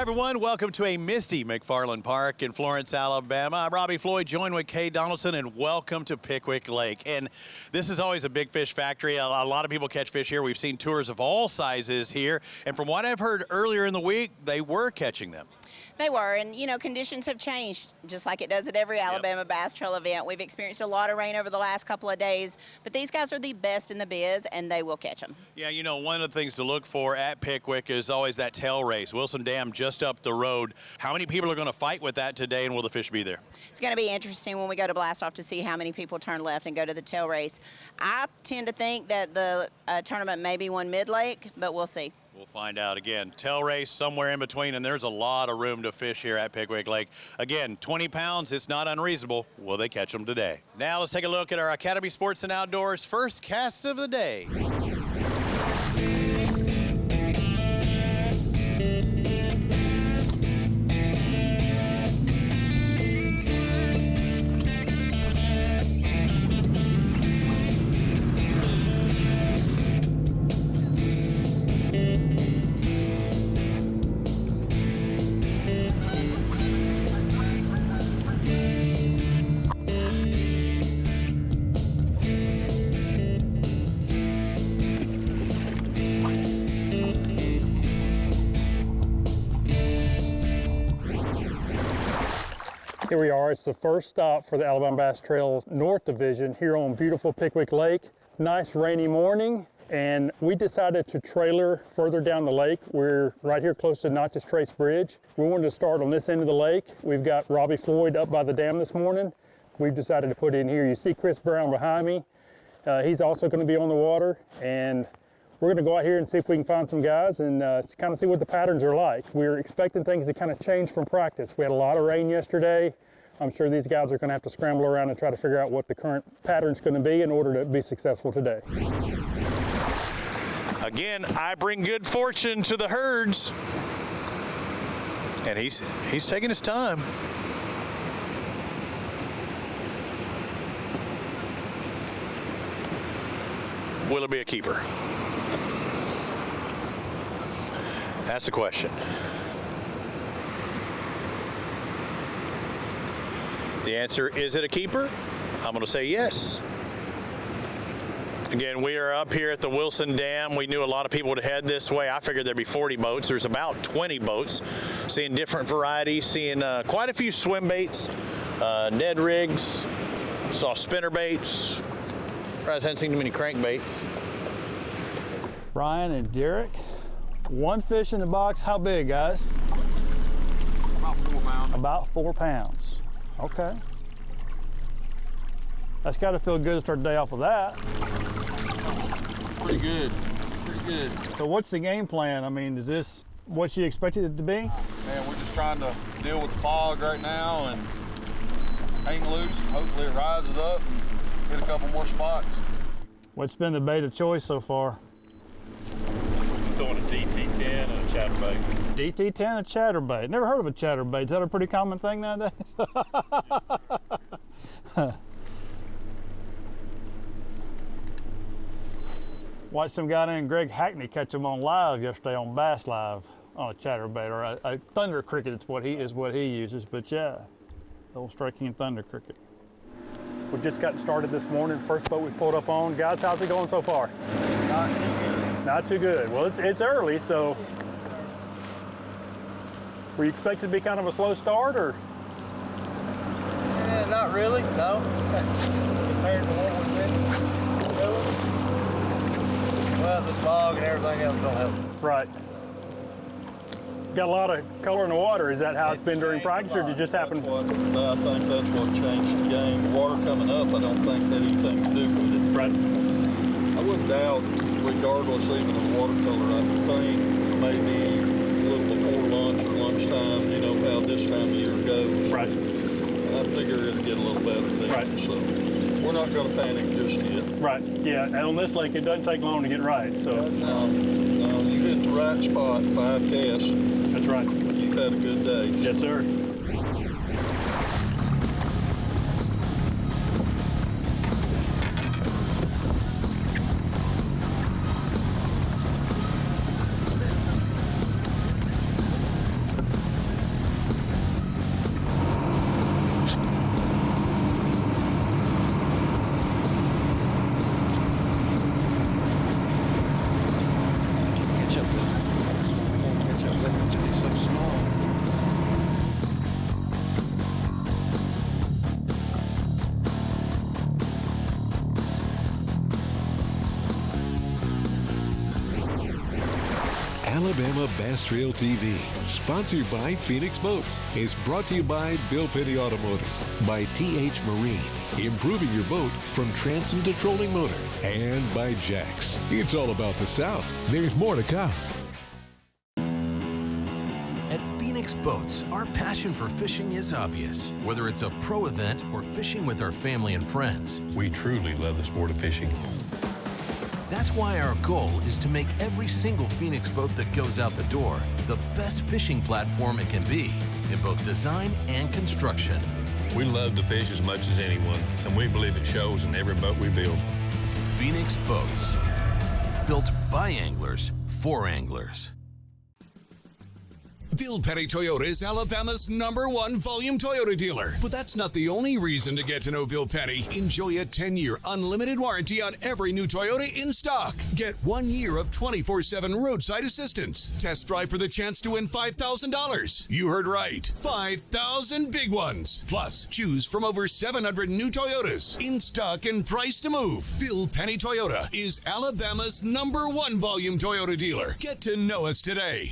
everyone. Welcome to a misty McFarland Park in Florence, Alabama. I'm Robbie Floyd, joined with Kay Donaldson, and welcome to Pickwick Lake. And this is always a big fish factory. A lot of people catch fish here. We've seen tours of all sizes here. And from what I've heard earlier in the week, they were catching them. They were, and you know, conditions have changed, just like it does at every Alabama Bass Trail event. We've experienced a lot of rain over the last couple of days, but these guys are the best in the biz, and they will catch them. Yeah, you know, one of the things to look for at Pickwick is always that tail race. Wilson Dam just up the road. How many people are going to fight with that today, and will the fish be there? It's going to be interesting when we go to blast off to see how many people turn left and go to the tail race. I tend to think that the tournament may be one mid-lake, but we'll see. We'll find out. Again, tail race somewhere in between, and there's a lot of room to fish here at Pickwick Lake. Again, 20 pounds, it's not unreasonable. Will they catch them today? Now let's take a look at our Academy Sports and Outdoors first cast of the day. Here we are. It's the first stop for the Alabama Bass Trail North Division here on beautiful Pickwick Lake. Nice rainy morning, and we decided to trailer further down the lake. We're right here close to Natchez Trace Bridge. We wanted to start on this end of the lake. We've got Robbie Floyd up by the dam this morning. We've decided to put in here. You see Chris Brown behind me. He's also going to be on the water, and we're going to go out here and see if we can find some guys and kind of see what the patterns are like. We're expecting things to kind of change from practice. We had a lot of rain yesterday. I'm sure these guys are going to have to scramble around and try to figure out what the current pattern's going to be in order to be successful today. Again, I bring good fortune to the herds. And he's taking his time. Will it be a keeper? That's the question. The answer, is it a keeper? I'm going to say yes. Again, we are up here at the Wilson Dam. We knew a lot of people would head this way. I figured there'd be 40 boats. There's about 20 boats, seeing different varieties, seeing quite a few swim baits, Ned rigs, saw spinner baits. Surprised I hadn't seen too many crankbaits. Brian and Derek, one fish in the box. How big, guys? About 4 pounds. About 4 pounds. Okay. That's got to feel good to start the day off with that. Pretty good. Pretty good. So what's the game plan? I mean, is this what you expected it to be? Man, we're just trying to deal with the fog right now and hang loose. Hopefully it rises up and hit a couple more spots. What's been the bait of choice so far? Throwing a DT10 and a chatterbait. DT10 and chatterbait. Never heard of a chatterbait. Is that a pretty common thing nowadays? Watched some guy named Greg Hackney catch him on live yesterday on Bass Live on a chatterbait, or a thunder cricket is what he uses. But yeah, the old striking thunder cricket. We've just gotten started this morning. First boat we pulled up on. Guys, how's it going so far? Not too good. Not too good. Well, it's early, so were you expected to be kind of a slow start, or? Yeah, not really, no. Compared to what we've been doing. Well, this fog and everything else don't help. Right. Got a lot of color in the water. Is that how it's been during practice, or did it just happen? I think that's what changed the game. The water coming up, I don't think had anything to do with it. Right. I wouldn't doubt, regardless even of the watercolor, I think maybe a little before lunch or lunchtime, you know how this time of year goes. Right. I figure it'll get a little better then. Right. So we're not going to panic just yet. Right. Yeah, and on this lake, it doesn't take long to get right. So. No, you hit the right spot, 5 casts. That's right. You've had a good day. Yes, sir. Alabama Bass Trail TV, sponsored by Phoenix Boats, is brought to you by Bill Penny Automotive, by TH Marine, improving your boat from transom to trolling motor, and by Jax. It's all about the South. There's more to come. At Phoenix Boats, our passion for fishing is obvious. Whether it's a pro event or fishing with our family and friends, we truly love the sport of fishing. That's why our goal is to make every single Phoenix boat that goes out the door the best fishing platform it can be in both design and construction. We love to fish as much as anyone, and we believe it shows in every boat we build. Phoenix Boats, built by anglers for anglers. Bill Penny Toyota is Alabama's #1 volume Toyota dealer. But that's not the only reason to get to know Bill Penny. Enjoy a 10-year unlimited warranty on every new Toyota in stock. Get 1 year of 24/7 roadside assistance. Test drive for the chance to win $5,000. You heard right. 5,000 big ones. Plus, choose from over 700 new Toyotas in stock and price to move. Bill Penny Toyota is Alabama's #1 volume Toyota dealer. Get to know us today.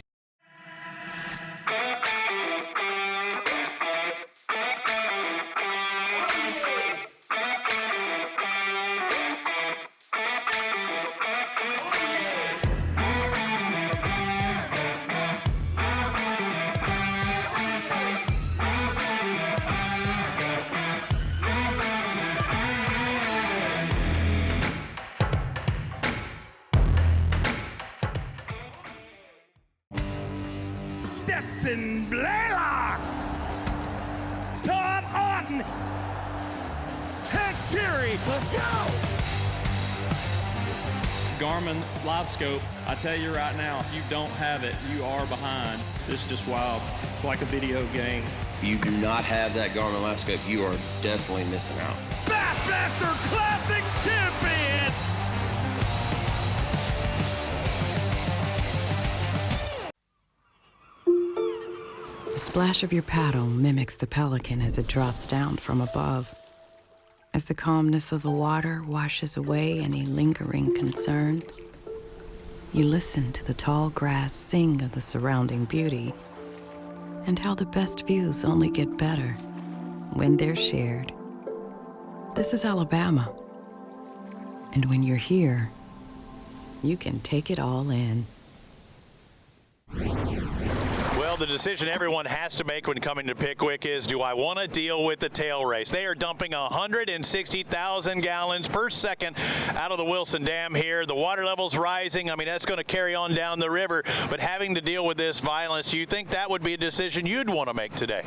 Stetson Blaylock, Todd Auten, Head Cherry, let's go! Garmin Live Scope, I tell you right now, if you don't have it, you are behind. It's just wild. It's like a video game. If you do not have that Garmin Live Scope, you are definitely missing out. Bassmaster Classic Champion! The splash of your paddle mimics the pelican as it drops down from above. As the calmness of the water washes away any lingering concerns, you listen to the tall grass sing of the surrounding beauty and how the best views only get better when they're shared. This is Alabama, and when you're here, you can take it all in. Well, the decision everyone has to make when coming to Pickwick is, do I want to deal with the tail race? They are dumping 160,000 gallons per second out of the Wilson Dam here. The water level's rising. I mean, that's going to carry on down the river. But having to deal with this violence, do you think that would be a decision you'd want to make today?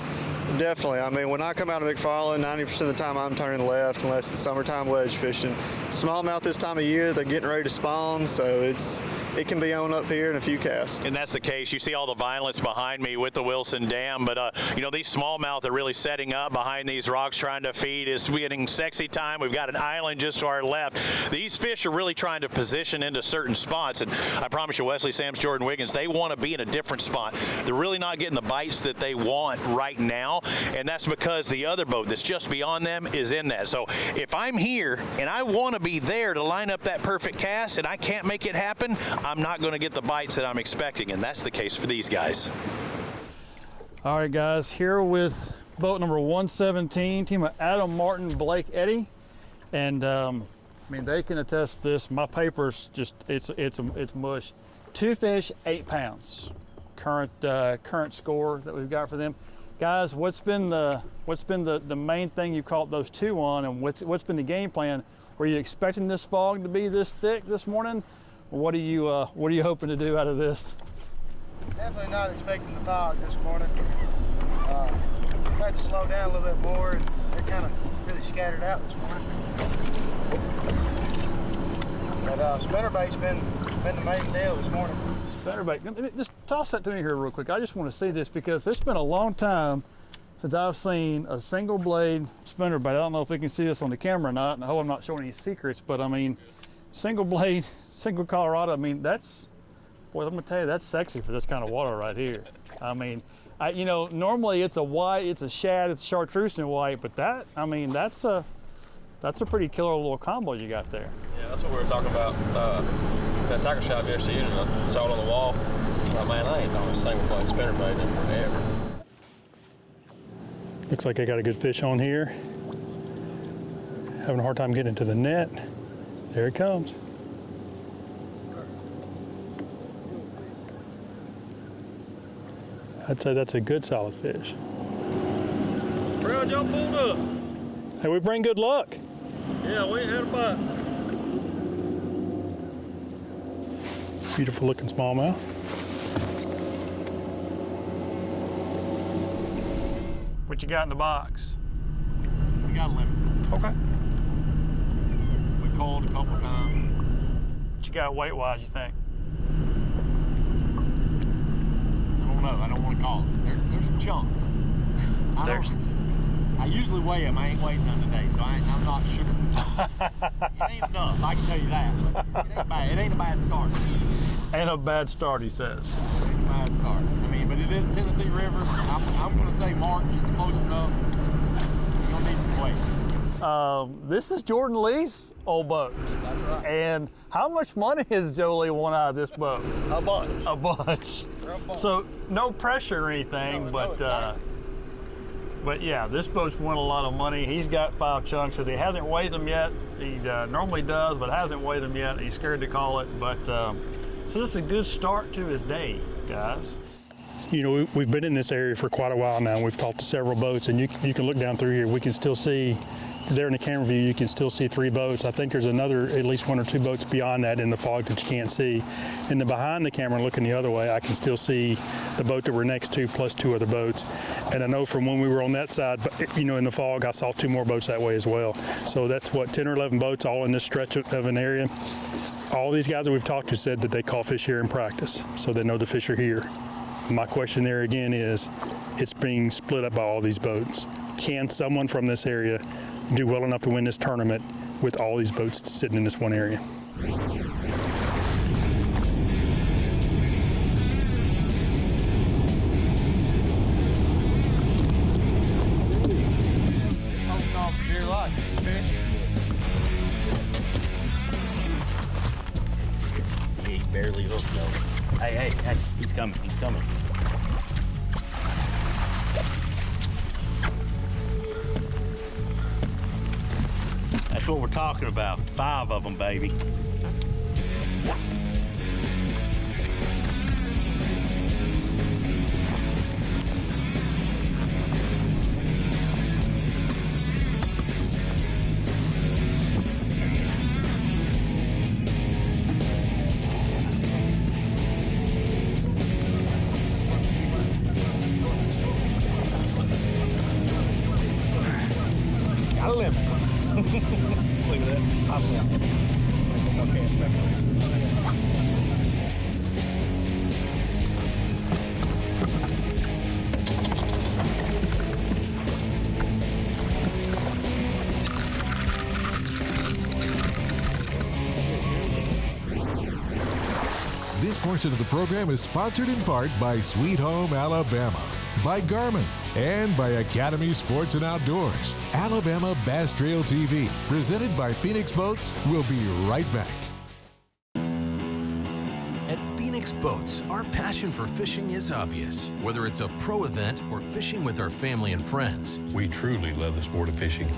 Definitely. I mean, when I come out of McFarland, 90% of the time I'm turning left unless it's summertime ledge fishing. Smallmouth this time of year, they're getting ready to spawn, so it can be on up here in a few casts. And that's the case. You see all the violence behind me with the Wilson Dam, but you know, these smallmouth are really setting up behind these rocks trying to feed. It's getting sexy time. We've got an island just to our left. These fish are really trying to position into certain spots, and I promise you, Wesley Sams, Jordan Wiggins, they want to be in a different spot. They're really not getting the bites that they want right now, and that's because the other boat that's just beyond them is in that. So if I'm here and I want to be there to line up that perfect cast and I can't make it happen, I'm not going to get the bites that I'm expecting, and that's the case for these guys. All right, guys, here with boat number 117, team of Adam Martin, Blake Eddy, and I mean, they can attest this. My paper's just it's mush. 2 fish, 8 pounds. Current score that we've got for them. Guys, what's been the main thing you caught those 2 on, and what's been the game plan? Were you expecting this fog to be this thick this morning? Or what are you hoping to do out of this? Definitely not expecting the fog this morning. Had to slow down a little bit more, and they kind of really scattered out this morning. But spinnerbait's been the main deal this morning. Spinnerbait, just toss that to me here real quick. I just want to see this because it's been a long time since I've seen a single blade spinnerbait. I don't know if we can see this on the camera or not, and I hope I'm not showing any secrets, but I mean, single blade, single Colorado, I mean, that's, boy, I'm gonna tell you, that's sexy for this kind of water right here. I mean, you know, normally it's a white, it's a shad, it's a chartreuse and white, but that, I mean, that's a pretty killer little combo you got there. Yeah, that's what we were talking about. That tackle shop yesterday, and I saw it on the wall. Oh, man, I ain't on a single blade spinnerbait in forever. Looks like I got a good fish on here. Having a hard time getting to the net. There it comes. I'd say that's a good solid fish. Brad, y'all pulled up. Hey, we bring good luck. Yeah, we ain't had a bite. Beautiful looking smallmouth. What you got in the box? We got a limit. Okay. We called a couple times. What you got weight-wise, you think? I don't know. I don't want to call it. There's some chunks. I usually weigh them. I ain't weighed none today, so I'm not sure. It ain't enough. I can tell you that. It ain't bad. It ain't a bad start. Ain't a bad start, he says. It ain't a bad start. I mean, but it is Tennessee River. I'm going to say March. It's close enough. You're going to need some weight. This is Jordan Lee's old boat. That's right. And how much money has Joe Lee won out of this boat? A bunch. A bunch. So no pressure or anything, but yeah, this boat's won a lot of money. He's got 5 chunks. Says he hasn't weighed them yet. He normally does, but hasn't weighed them yet. He's scared to call it, but so this is a good start to his day, guys. You know, we've been in this area for quite a while now, and we've talked to several boats, and you can look down through here. We can still see, there in the camera view, you can still see 3 boats. I think there's another, at least 1 or 2 boats beyond that in the fog that you can't see. And then behind the camera, looking the other way, I can still see the boat that we're next to, plus 2 other boats. And I know from when we were on that side, you know, in the fog, I saw 2 more boats that way as well. So that's what, 10 or 11 boats all in this stretch of an area. All these guys that we've talked to said that they call fish here in practice, so they know the fish are here. My question there again is, it's being split up by all these boats. Can someone from this area do well enough to win this tournament with all these boats sitting in this one area? He barely hooked though. Hey, he's coming, he's coming. That's what we're talking about. 5 of them, baby. Got a limit. Look at that. This portion of the program is sponsored in part by Sweet Home Alabama, by Garmin, and by Academy Sports and Outdoors. Alabama Bass Trail TV, presented by Phoenix Boats, will be right back. At Phoenix Boats, our passion for fishing is obvious. Whether it's a pro event or fishing with our family and friends, We truly love the sport of fishing.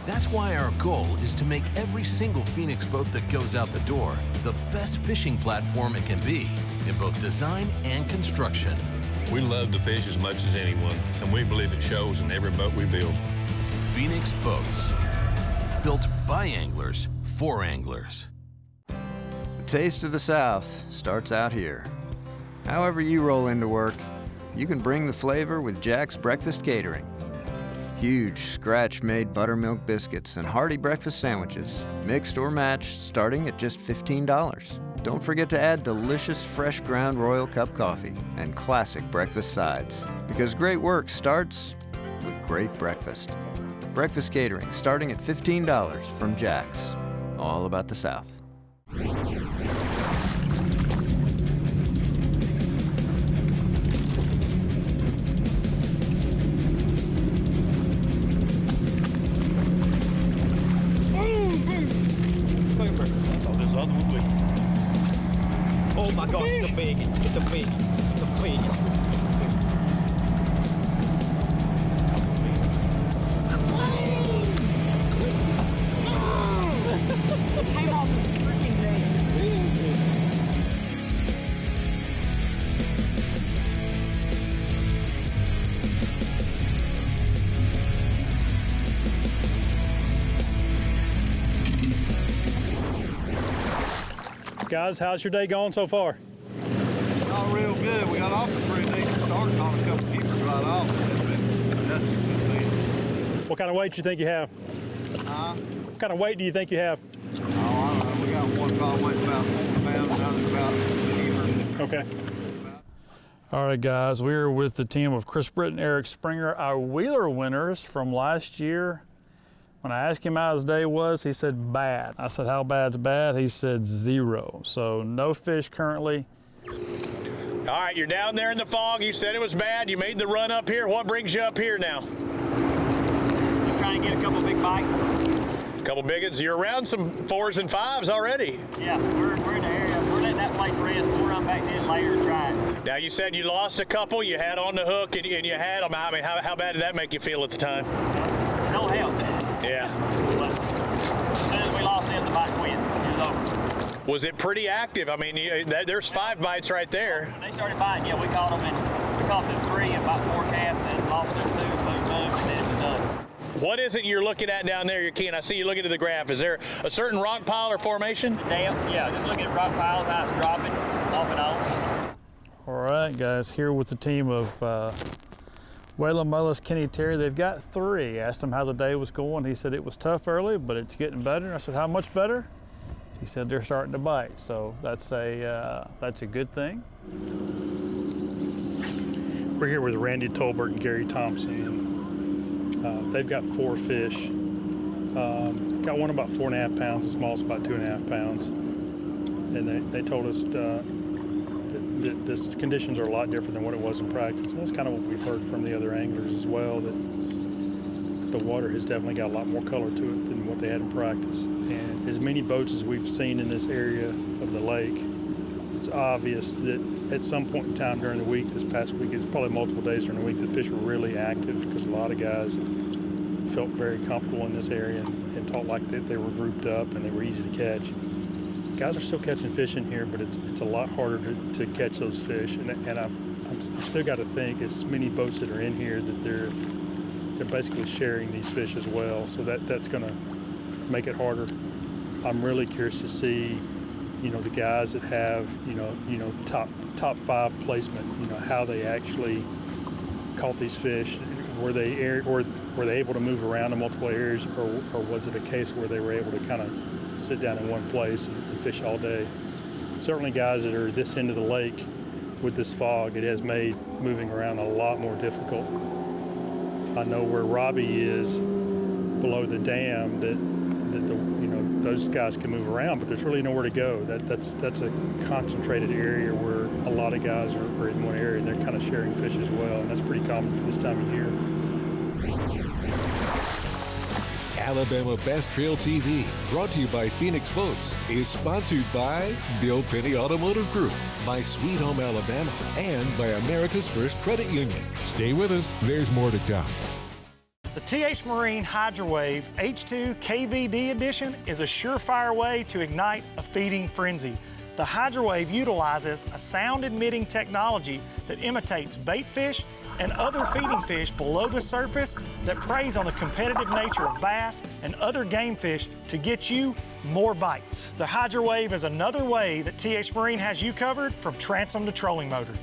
that's why our goal is to make every single Phoenix boat that goes out the door the best fishing platform it can be in both design and construction. We love to fish as much as anyone, and we believe it shows in every boat we build. Phoenix Boats, built by anglers for anglers. The taste of the South starts out here. However you roll into work, you can bring the flavor with Jack's Breakfast Catering. Huge scratch-made buttermilk biscuits and hearty breakfast sandwiches, mixed or matched, starting at just $15. Don't forget to add delicious fresh ground Royal Cup coffee and classic breakfast sides, because great work starts with great breakfast. Breakfast catering starting at $15 from Jack's. All about the South. Oh my God, it's a big, it's a big, it's a big. Came off the freaking net. Guys, how's your day going so far? Not real good. We got off to a pretty decent start, caught a couple keepers right off. It's been definitely succeeding. What kind of weight do you think you have? What kind of weight do you think you have? Oh, I don't know. We got one call weighs about 40 pounds, another about 2 keepers. Okay. All right, guys, we're with the team of Chris Britt and Eric Springer, our Wheeler winners from last year. When I asked him how his day was, he said bad. I said, how bad's bad? He said 0. So no fish currently. All right, you're down there in the fog. You said it was bad. You made the run up here. What brings you up here now? Just trying to get a couple big bites. A couple big ones. You're around some 4s and 5s already. Yeah, we're in the area. We're letting that place rest. We'll run back in later and try it. Now, you said you lost a couple. You had on the hook, and you had them. I mean, how bad did that make you feel at the time? No help. Yeah. But as soon as we lost them, the bite quit. It was over. Was it pretty active? I mean, there's 5 bites right there. When they started biting, yeah, we caught them, and we caught them 3 and about 4 casts, and lost them 2, boom, and then it was done. What is it you're looking at down there, you're keen? I see you looking at the graph. Is there a certain rock pile or formation? Damn, yeah, just looking at rock piles, how it's dropping off and on. All right, guys, here with the team of Waylon Mullis, Kenny Terry. They've got 3. Asked him how the day was going. He said it was tough early, but it's getting better. I said, how much better? He said they're starting to bite, so that's a good thing. We're here with Randy Tolbert and Gary Thompson. They've got 4 fish. Got one about 4.5 pounds, the smallest about 2.5 pounds. And they told us that the conditions are a lot different than what it was in practice. And that's kind of what we've heard from the other anglers as well, that the water has definitely got a lot more color to it than what they had in practice. And as many boats as we've seen in this area of the lake, it's obvious that at some point in time during the week, this past week, it's probably multiple days during the week, the fish were really active because a lot of guys felt very comfortable in this area and talked like that they were grouped up and they were easy to catch. Guys are still catching fish in here, but it's a lot harder to catch those fish. And I've still got to think, as many boats that are in here, that they're basically sharing these fish as well. So that's going to make it harder. I'm really curious to see, the guys that have, top 5 placement, how they actually caught these fish. Were they able to move around in multiple areas, or was it a case where they were able to kind of sit down in one place and fish all day? Certainly guys that are this end of the lake with this fog, it has made moving around a lot more difficult. I know where Robbie is below the dam that those guys can move around, but there's really nowhere to go. That's a concentrated area where a lot of guys are in one area and they're kind of sharing fish as well, and that's pretty common for this time of year. Alabama Bass Trail TV, brought to you by Phoenix Boats, is sponsored by Bill Penny Automotive Group, by Sweet Home Alabama, and by America's First Credit Union. Stay with us, there's more to come. The TH Marine Hydrowave H2 KVD Edition is a surefire way to ignite a feeding frenzy. The Hydrowave utilizes a sound-emitting technology that imitates bait fish and other feeding fish below the surface that preys on the competitive nature of bass and other game fish to get you more bites. The Hydrowave is another way that TH Marine has you covered from transom to trolling motor.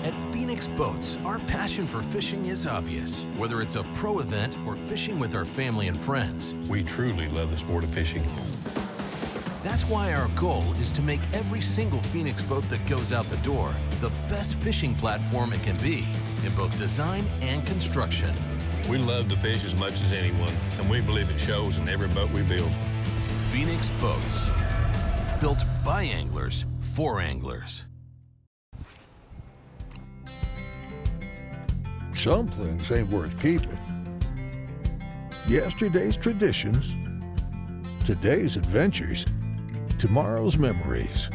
At Phoenix Boats, our passion for fishing is obvious. Whether it's a pro event or fishing with our family and friends, We truly love the sport of fishing. that's why our goal is to make every single Phoenix boat that goes out the door the best fishing platform it can be in both design and construction. We love to fish as much as anyone, and we believe it shows in every boat we build. Phoenix Boats, built by anglers for anglers. Some things ain't worth keeping. Yesterday's traditions Today's adventures, tomorrow's memories.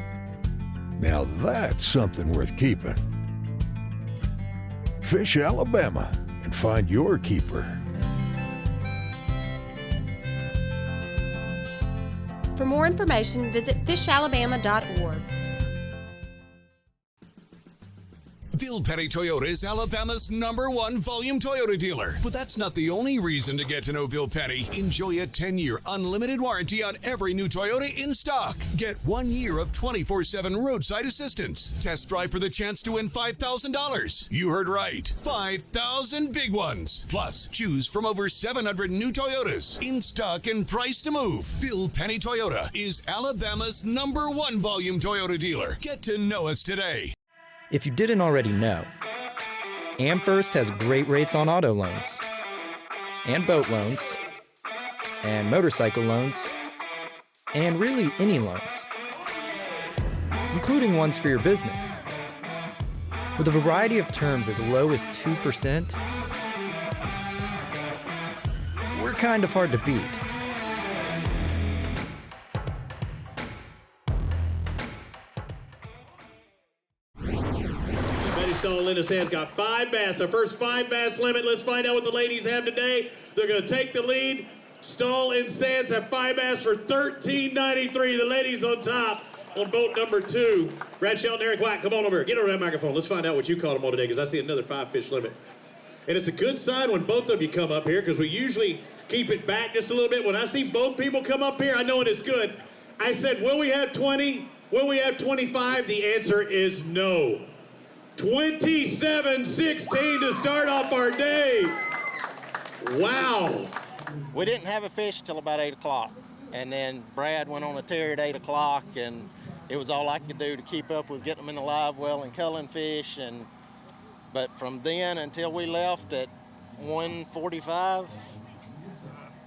Now that's something worth keeping. Fish Alabama and find your keeper. For more information, visit fishalabama.org. Bill Petty Toyota is Alabama's #1 volume Toyota dealer. But that's not the only reason to get to know Bill Petty. Enjoy a 10-year unlimited warranty on every new Toyota in stock. Get 1 year of 24/7 roadside assistance. Test drive for the chance to win $5,000. You heard right. 5,000 big ones. Plus, choose from over 700 new Toyotas in stock and price to move. Bill Petty Toyota is Alabama's #1 volume Toyota dealer. Get to know us today. If you didn't already know, AmFirst has great rates on auto loans, and boat loans, and motorcycle loans, and really any loans, including ones for your business. With a variety of terms as low as 2%, we're kind of hard to beat. Linus has got 5 bass, our first 5 bass limit. Let's find out what the ladies have today. They're going to take the lead. Stahl and Sands have 5 bass for $13.93. The ladies on top on boat number 2. Brad Shelton, Eric White, come on over here. Get over that microphone. Let's find out what you caught them on today, because I see another 5-fish limit. And it's a good sign when both of you come up here, because we usually keep it back just a little bit. When I see both people come up here, I know it is good. I said, will we have 20? Will we have 25? The answer is no. 27-16 to start off our day. Wow. We didn't have a fish till about 8 o'clock. And then Brad went on a tear at 8 o'clock, and it was all I could do to keep up with getting them in the live well and culling fish. But from then until we left at 1:45,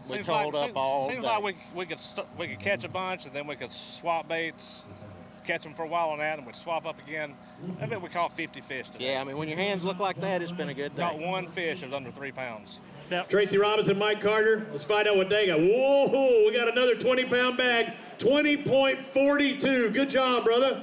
we called up all day. Seems like we could catch a bunch, and then we could swap baits, catch them for a while on that, and we'd swap up again. I bet we caught 50 fish today. Yeah, I mean, when your hands look like that, it's been a good day. Got one fish that was under 3 pounds. Now, Tracy Robinson, Mike Carter, let's find out what they got. Whoa, we got another 20-pound bag, 20.42. Good job, brother.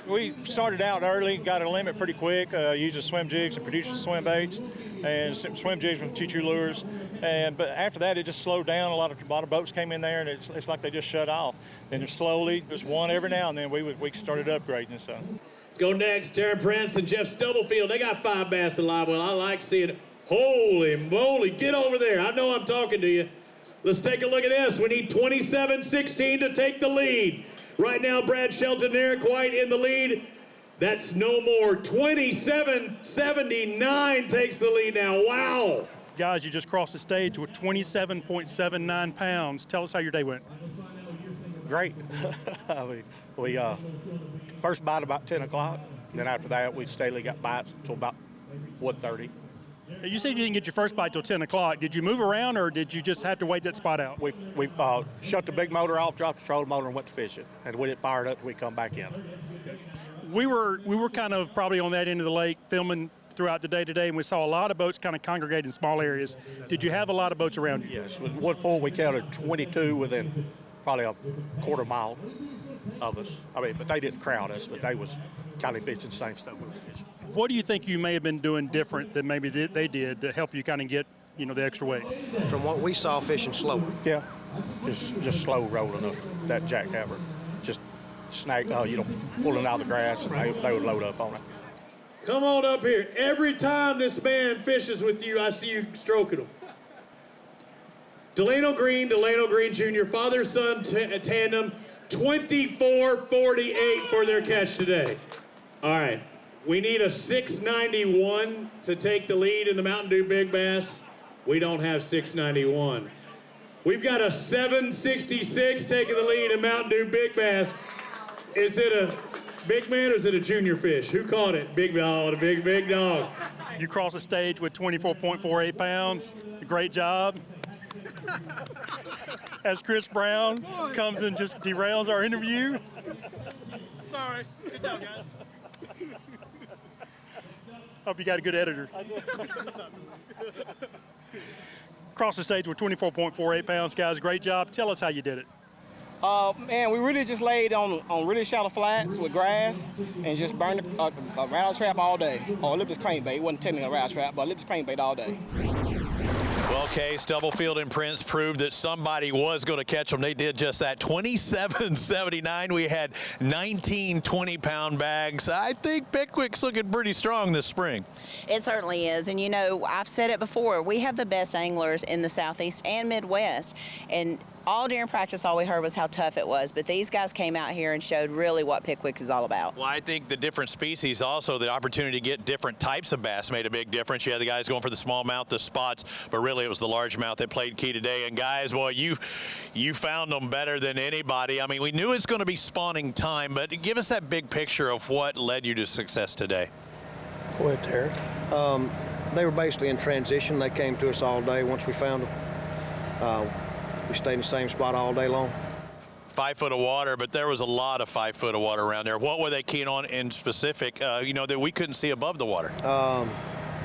We started out early, got a limit pretty quick, using swim jigs and producing swim baits, and swim jigs with choo-choo lures. But after that, it just slowed down. A lot of boats came in there, and it's like they just shut off. Then just slowly, just one every now and then, we started upgrading. So. Let's go next. Taryn Prince and Jeff Stubblefield. They got 5 bass alive. Well, I like seeing it. Holy moly, get over there. I know I'm talking to you. Let's take a look at this. We need 27-16 to take the lead. Right now, Brad Shelton and Eric White in the lead. That's no more. 27-79 takes the lead now. Wow. Guys, you just crossed the stage with 27.79 pounds. Tell us how your day went. Great. we first bite about 10 o'clock. Then after that, we steadily got bites until about 1:30. You said you didn't get your first bite till 10 o'clock. Did you move around, or did you just have to wait that spot out? We shut the big motor off, dropped the trolling motor, and went to fishing. And we didn't fire it up till we come back in. We were kind of probably on that end of the lake filming throughout the day today, and we saw a lot of boats kind of congregate in small areas. Did you have a lot of boats around you? Yes. With one point, we counted 22 within probably a quarter mile of us. I mean, but they didn't crowd us, but they was kind of fishing the same stuff we were fishing. What do you think you may have been doing different than maybe they did to help you kind of get, the extra weight? From what we saw, fishing slower. Yeah, just slow rolling up that jackhammer. Just snag, pulling out the grass, and they would load up on it. Come on up here. Every time this man fishes with you, I see you stroking him. Delano Green Jr., father-son tandem, 24-48 for their catch today. All right. We need a 691 to take the lead in the Mountain Dew Big Bass. We don't have 691. We've got a 766 taking the lead in Mountain Dew Big Bass. Is it a big man or is it a junior fish? Who caught it? Big dog, a big dog. You crossed the stage with 24.48 pounds. Great job. As Chris Brown comes and just derails our interview. Sorry. Good job, guys. Hope you got a good editor. across the stage with 24.48 pounds, guys. Great job. Tell us how you did it. Man, we really just laid on really shallow flats with grass and just burned a rattle trap all day. Or elliptic crankbait. It wasn't technically a rattle trap, but elliptic crankbait all day. Well, Kay, Stubblefield and Prince proved that somebody was going to catch them. They did just that. 27.79. We had 19 20-pound bags. I think Pickwick's looking pretty strong this spring. It certainly is. And, you know, I've said it before. We have the best anglers in the Southeast and Midwest. And all during practice, all we heard was how tough it was. But these guys came out here and showed really what Pickwick is all about. Well, I think the different species also, the opportunity to get different types of bass made a big difference. You had the guys going for the smallmouth, the spots, but really it was the largemouth that played key today. And guys, boy, you found them better than anybody. I mean, we knew it's going to be spawning time, but give us that big picture of what led you to success today. Go ahead, Terry. They were basically in transition. They came to us all day once we found them. We stayed in the same spot all day long. 5 foot of water, but there was a lot of 5 foot of water around there. What were they keen on in specific, you know, that we couldn't see above the water?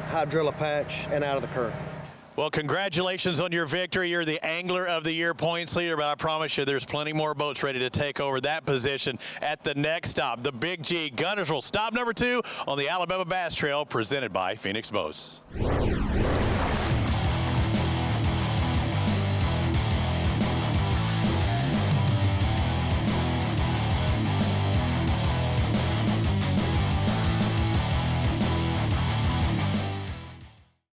Hydrilla patch and out of the current. Well, congratulations on your victory. You're the Angler of the Year points leader, but I promise you there's plenty more boats ready to take over that position at the next stop. The Big G Guntersville, stop number 2 on the Alabama Bass Trail, presented by Phoenix Boats.